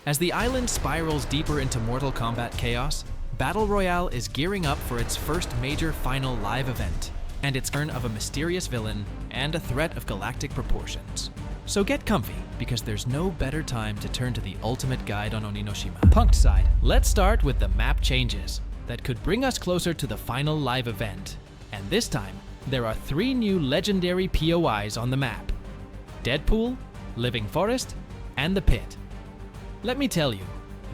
As the island spirals deeper into Mortal Kombat chaos, Battle Royale is gearing up for its first major final live event, and its turn of a mysterious villain and a threat of galactic proportions. So get comfy, because there's no better time to turn to the ultimate guide on Oninoshima. Punked side, let's start with the map changes that could bring us closer to the final live event. And this time, there are 3 new legendary POIs on the map: Deadpool, Living Forest, and the Pit. Let me tell you,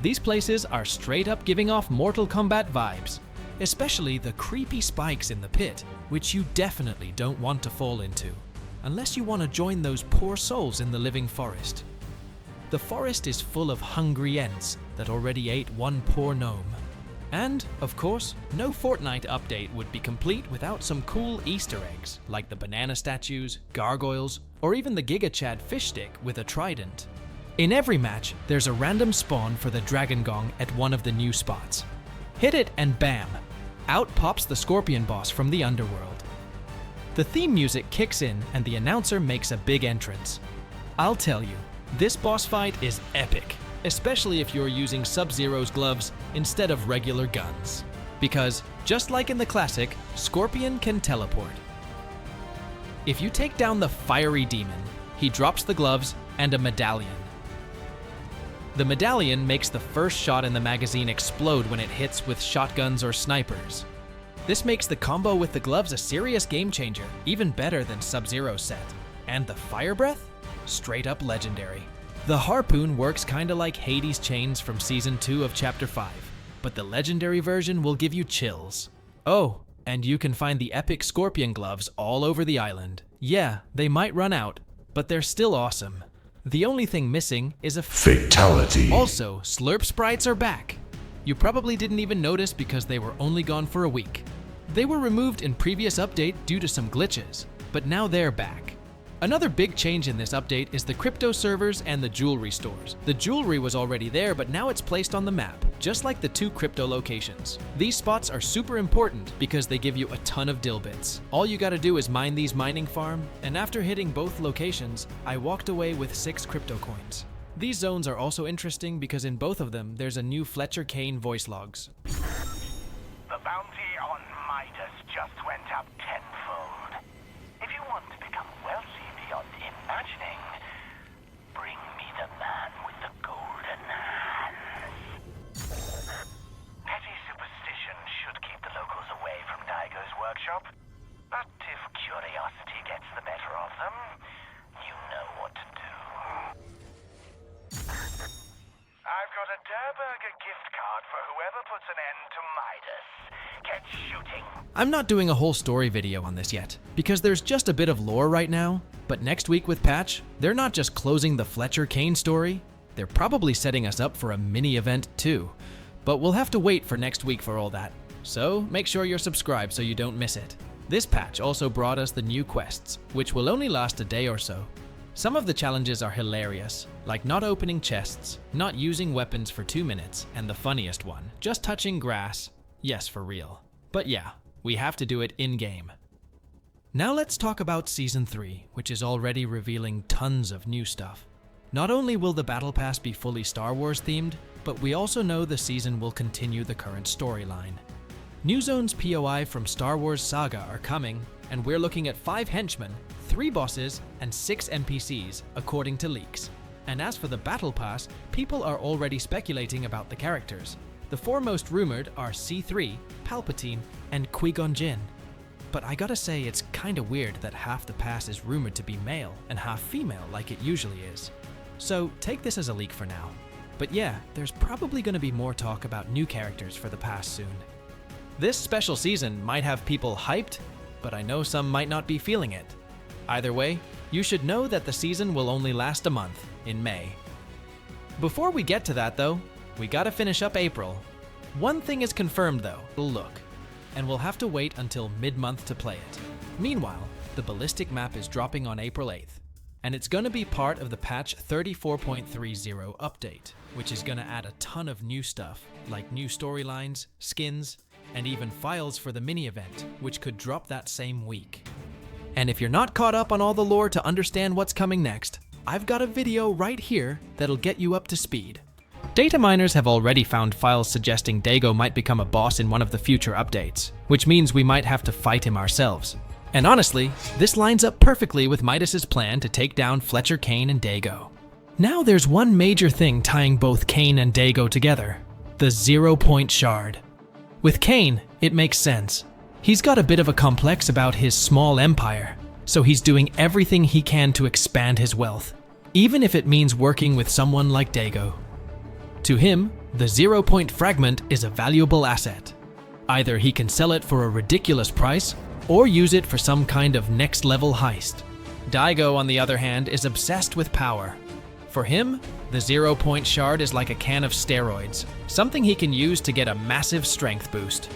these places are straight up giving off Mortal Kombat vibes, especially the creepy spikes in the Pit, which you definitely don't want to fall into, unless you want to join those poor souls in the Living Forest. The forest is full of hungry ents that already ate one poor gnome. And, of course, no Fortnite update would be complete without some cool Easter eggs, like the banana statues, gargoyles, or even the Giga Chad fish stick with a trident. In every match, there's a random spawn for the Dragon Gong at one of the new spots. Hit it and bam! Out pops the Scorpion boss from the underworld. The theme music kicks in and the announcer makes a big entrance. I'll tell you, this boss fight is epic, especially if you're using Sub-Zero's gloves instead of regular guns. Because, just like in the classic, Scorpion can teleport. If you take down the fiery demon, he drops the gloves and a medallion. The medallion makes the first shot in the magazine explode when it hits with shotguns or snipers. This makes the combo with the gloves a serious game changer, even better than Sub-Zero's set. And the fire breath? Straight up legendary. The harpoon works kinda like Hades' chains from Season 2 of Chapter 5, but the legendary version will give you chills. Oh, and you can find the epic Scorpion gloves all over the island. Yeah, they might run out, but they're still awesome. The only thing missing is a fatality. Also, Slurp sprites are back. You probably didn't even notice because they were only gone for a week. They were removed in previous update due to some glitches, but now they're back. Another big change in this update is the crypto servers and the jewelry stores. The jewelry was already there, but now it's placed on the map, just like the 2 crypto locations. These spots are super important because they give you a ton of dill bits. All you gotta do is mine these mining farm, and after hitting both locations, I walked away with 6 crypto coins. These zones are also interesting because in both of them, there's a new Fletcher Kane voice logs. The bounty on Midas just went up tenfold. If you want to become wealthy beyond imagining, bring me the man with the golden hands. Petty superstition should keep the locals away from Daigo's workshop, but if curiosity gets the better of them, you know what to do. I've got a Durburger gift card for whoever puts an end to Midas. Get shooting. I'm not doing a whole story video on this yet, because there's just a bit of lore right now, but next week with Patch, they're not just closing the Fletcher Kane story, they're probably setting us up for a mini event too. But we'll have to wait for next week for all that, so make sure you're subscribed so you don't miss it. This patch also brought us the new quests, which will only last a day or so. Some of the challenges are hilarious, like not opening chests, not using weapons for 2 minutes, and the funniest one, just touching grass. Yes, for real. But yeah, we have to do it in-game. Now let's talk about Season 3, which is already revealing tons of new stuff. Not only will the Battle Pass be fully Star Wars themed, but we also know the season will continue the current storyline. New Zones POI from Star Wars Saga are coming, and we're looking at 5 henchmen, 3 bosses, and 6 NPCs, according to leaks. And as for the Battle Pass, people are already speculating about the characters. The 4 most rumored are C3, Palpatine, and Qui-Gon Jinn. But I gotta say, it's kinda weird that half the pass is rumored to be male and half female like it usually is. So take this as a leak for now. But yeah, there's probably gonna be more talk about new characters for the pass soon. This special season might have people hyped, but I know some might not be feeling it. Either way, you should know that the season will only last a month, in May. Before we get to that though, we gotta finish up April. One thing is confirmed though, look, and we'll have to wait until mid-month to play it. Meanwhile, the Ballistic map is dropping on April 8th, and it's gonna be part of the patch 34.30 update, which is gonna add a ton of new stuff, like new storylines, skins, and even files for the mini-event, which could drop that same week. And if you're not caught up on all the lore to understand what's coming next, I've got a video right here that'll get you up to speed. Data miners have already found files suggesting Dago might become a boss in one of the future updates, which means we might have to fight him ourselves. And honestly, this lines up perfectly with Midas's plan to take down Fletcher, Kane, and Dago. Now there's one major thing tying both Kane and Dago together: the 0-point shard. With Kane, it makes sense. He's got a bit of a complex about his small empire, so he's doing everything he can to expand his wealth, even if it means working with someone like Dago. To him, the 0-point fragment is a valuable asset. Either he can sell it for a ridiculous price, or use it for some kind of next-level heist. Dago, on the other hand, is obsessed with power. For him, the 0-point shard is like a can of steroids, something he can use to get a massive strength boost.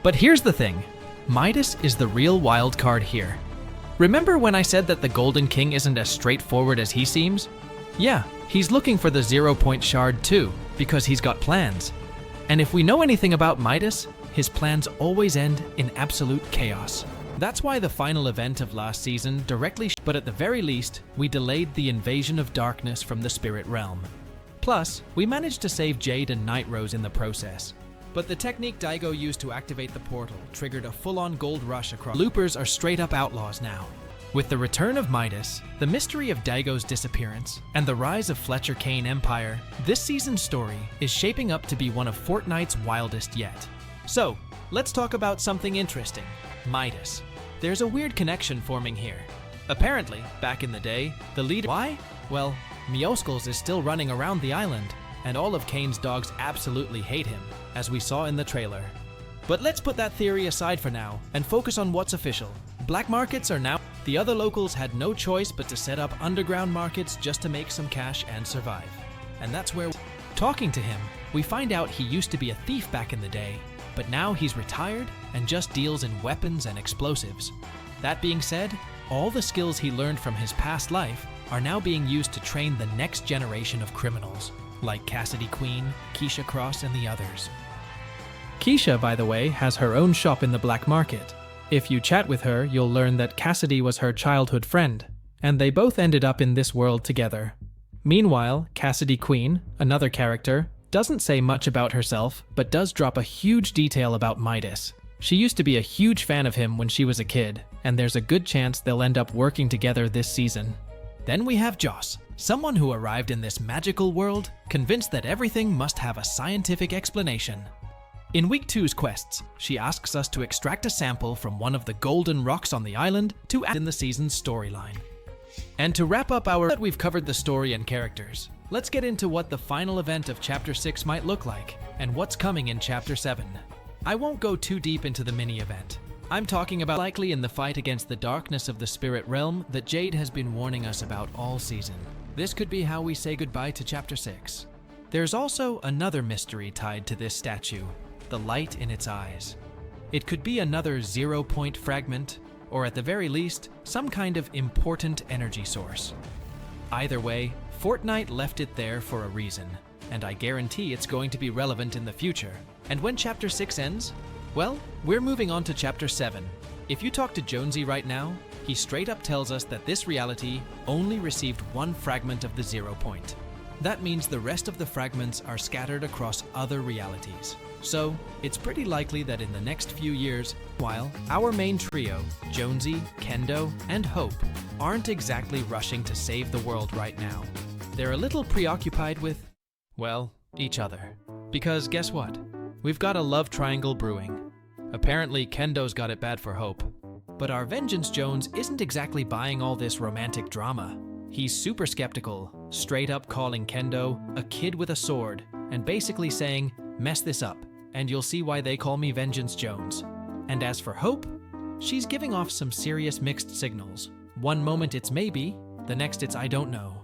But here's the thing, Midas is the real wild card here. Remember when I said that the Golden King isn't as straightforward as he seems? Yeah, he's looking for the 0-point shard too, because he's got plans. And if we know anything about Midas, his plans always end in absolute chaos. That's why the final event of last season but at the very least, we delayed the invasion of darkness from the spirit realm. Plus, we managed to save Jade and Night Rose in the process. But the technique Dago used to activate the portal triggered a full-on gold rush across. Loopers are straight-up outlaws now. With the return of Midas, the mystery of Dago's disappearance, and the rise of Fletcher Kane Empire, this season's story is shaping up to be one of Fortnite's wildest yet. So, let's talk about something interesting: Midas. There's a weird connection forming here. Apparently, back in the day, the leader— Why? Well, Meowscles is still running around the island, and all of Kane's dogs absolutely hate him, as we saw in the trailer. But let's put that theory aside for now, and focus on what's official. Black markets are now— The other locals had no choice but to set up underground markets just to make some cash and survive. And that's where— Talking to him, we find out he used to be a thief back in the day, but now he's retired and just deals in weapons and explosives. That being said, all the skills he learned from his past life are now being used to train the next generation of criminals, like Cassidy Queen, Keisha Cross, and the others. Keisha, by the way, has her own shop in the black market. If you chat with her, you'll learn that Cassidy was her childhood friend, and they both ended up in this world together. Meanwhile, Cassidy Queen, another character, doesn't say much about herself, but does drop a huge detail about Midas. She used to be a huge fan of him when she was a kid, and there's a good chance they'll end up working together this season. Then we have Joss, someone who arrived in this magical world, convinced that everything must have a scientific explanation. In Week 2's quests, she asks us to extract a sample from one of the golden rocks on the island to add in the season's storyline. And to wrap up we've covered the story and characters, let's get into what the final event of Chapter 6 might look like, and what's coming in Chapter 7. I won't go too deep into the mini-event. I'm talking about likely in the fight against the darkness of the spirit realm that Jade has been warning us about all season. This could be how we say goodbye to Chapter 6. There's also another mystery tied to this statue: the light in its eyes. It could be another 0-point fragment, or at the very least, some kind of important energy source. Either way, Fortnite left it there for a reason, and I guarantee it's going to be relevant in the future. And when Chapter 6 ends, well, we're moving on to Chapter 7. If you talk to Jonesy right now, he straight up tells us that this reality only received one fragment of the 0-point. That means the rest of the fragments are scattered across other realities. So, it's pretty likely that in the next few years, while our main trio, Jonesy, Kendo, and Hope, aren't exactly rushing to save the world right now. They're a little preoccupied with, well, each other. Because guess what? We've got a love triangle brewing. Apparently, Kendo's got it bad for Hope. But our Vengeance Jones isn't exactly buying all this romantic drama. He's super skeptical, straight up calling Kendo a kid with a sword, and basically saying, mess this up, and you'll see why they call me Vengeance Jones. And as for Hope, she's giving off some serious mixed signals. One moment it's maybe, the next it's I don't know.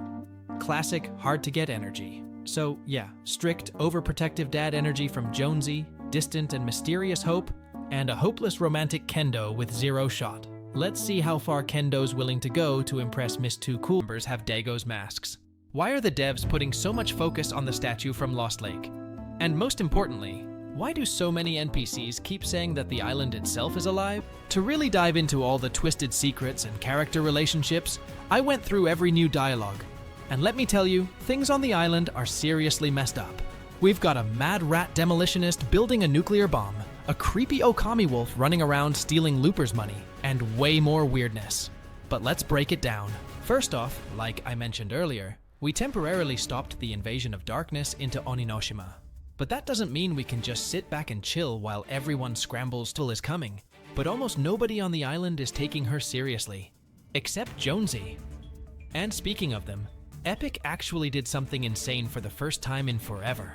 Classic hard-to-get energy. So yeah, strict, overprotective dad energy from Jonesy, distant and mysterious Hope, and a hopeless romantic Kendo with 0 shot. Let's see how far Kendo's willing to go to impress Miss Two Cool. Members have Dago's masks. Why are the devs putting so much focus on the statue from Lost Lake? And most importantly, why do so many NPCs keep saying that the island itself is alive? To really dive into all the twisted secrets and character relationships, I went through every new dialogue. And let me tell you, things on the island are seriously messed up. We've got a mad rat demolitionist building a nuclear bomb, a creepy Okami wolf running around stealing loopers' money, and way more weirdness. But let's break it down. First off, like I mentioned earlier, we temporarily stopped the invasion of darkness into Oninoshima. But that doesn't mean we can just sit back and chill while everyone scrambles till is coming. But almost nobody on the island is taking her seriously, except Jonesy. And speaking of them, Epic actually did something insane for the first time in forever.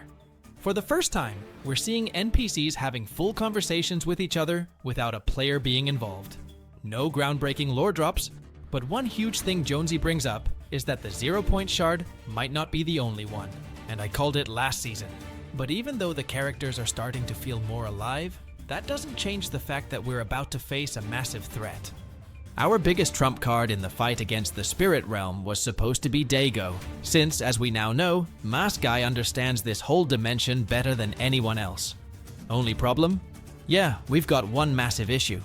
For the first time, we're seeing NPCs having full conversations with each other without a player being involved. No groundbreaking lore drops, but one huge thing Jonesy brings up is that the 0 Point shard might not be the only one, and I called it last season. But even though the characters are starting to feel more alive, that doesn't change the fact that we're about to face a massive threat. Our biggest trump card in the fight against the Spirit Realm was supposed to be Daigo, since, as we now know, Mask Guy understands this whole dimension better than anyone else. Only problem? Yeah, we've got one massive issue.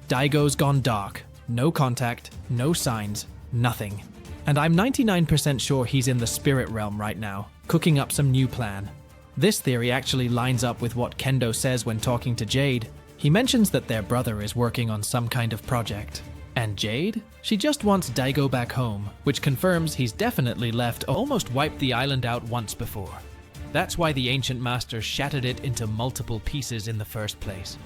Daigo's gone dark. No contact, no signs, nothing. And I'm 99% sure he's in the Spirit Realm right now, cooking up some new plan. This theory actually lines up with what Kendo says when talking to Jade. He mentions that their brother is working on some kind of project. And Jade? She just wants Daigo back home, which confirms he's definitely left or almost wiped the island out once before. That's why the Ancient Masters shattered it into multiple pieces in the first place.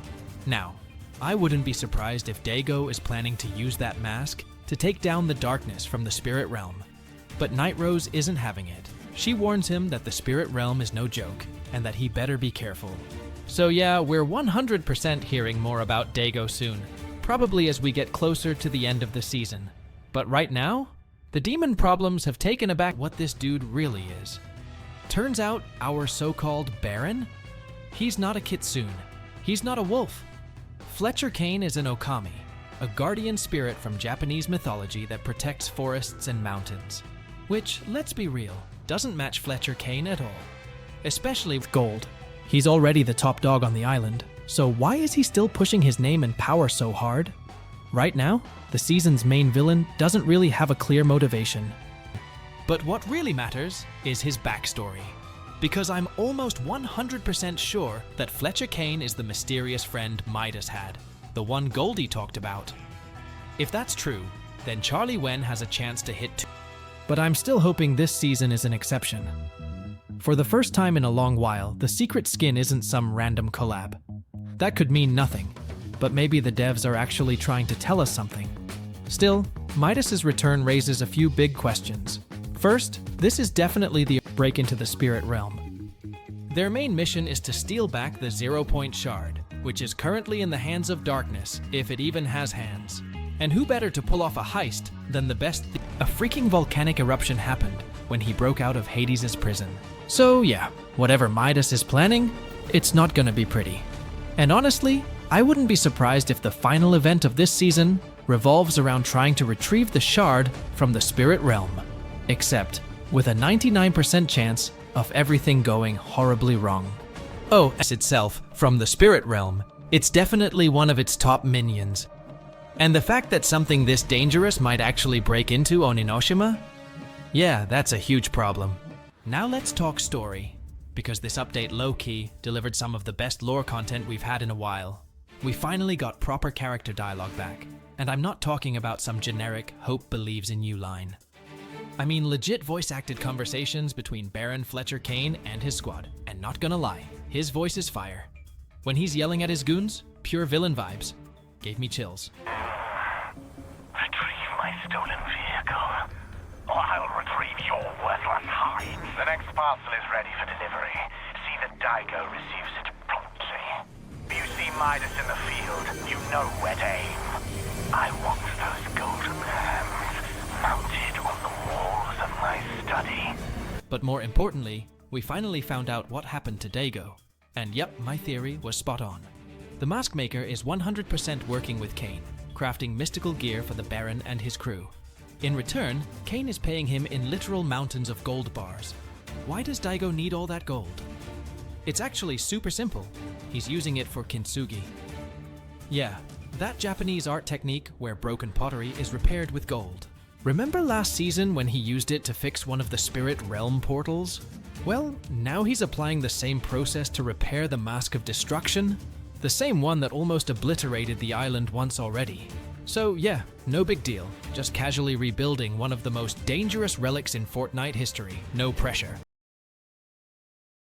Now, I wouldn't be surprised if Daigo is planning to use that mask to take down the darkness from the Spirit Realm. But Night Rose isn't having it. She warns him that the Spirit Realm is no joke, and that he better be careful. So yeah, we're 100% hearing more about Daigo soon, probably as we get closer to the end of the season. But right now, the demon problems have taken aback what this dude really is. Turns out, our so-called Baron? He's not a kitsune. He's not a wolf. Fletcher Kane is an Okami, a guardian spirit from Japanese mythology that protects forests and mountains. Which, let's be real, doesn't match Fletcher Kane at all. Especially with gold. He's already the top dog on the island, so why is he still pushing his name and power so hard? Right now, the season's main villain doesn't really have a clear motivation. But what really matters is his backstory. Because I'm almost 100% sure that Fletcher Kane is the mysterious friend Midas had, the one Goldie talked about. If that's true, then Charlie Wen has a chance to hit too. But I'm still hoping this season is an exception. For the first time in a long while, the secret skin isn't some random collab. That could mean nothing, but maybe the devs are actually trying to tell us something. Still, Midas's return raises a few big questions. First, this is definitely the break into the Spirit Realm. Their main mission is to steal back the 0 Point shard, which is currently in the hands of darkness, if it even has hands. And who better to pull off a heist than the best? A freaking volcanic eruption happened when he broke out of Hades' prison. So yeah, whatever Midas is planning, it's not gonna be pretty. And honestly, I wouldn't be surprised if the final event of this season revolves around trying to retrieve the shard from the Spirit Realm. Except with a 99% chance of everything going horribly wrong. Oh, as itself, from the Spirit Realm, it's definitely one of its top minions. And the fact that something this dangerous might actually break into Oninoshima? Yeah, that's a huge problem. Now let's talk story, because this update low-key delivered some of the best lore content we've had in a while. We finally got proper character dialogue back, and I'm not talking about some generic hope believes in you line. I mean legit voice-acted conversations between Baron Fletcher Kane and his squad, and not gonna lie, his voice is fire. When he's yelling at his goons, pure villain vibes. Gave me chills. Retrieve my stolen vehicle, or I'll retrieve your worthless hide. The next parcel is ready for delivery. See that Daigo receives it promptly. If you see Midas in the field, you know where to aim. I want those golden hands mounted on the walls of my study. But more importantly, we finally found out what happened to Daigo. And yep, my theory was spot on. The Mask Maker is 100% working with Kane, crafting mystical gear for the Baron and his crew. In return, Kane is paying him in literal mountains of gold bars. Why does Daigo need all that gold? It's actually super simple. He's using it for kintsugi. Yeah, that Japanese art technique where broken pottery is repaired with gold. Remember last season when he used it to fix one of the Spirit Realm portals? Well, now he's applying the same process to repair the Mask of Destruction, the same one that almost obliterated the island once already. So yeah, no big deal, just casually rebuilding one of the most dangerous relics in Fortnite history, no pressure.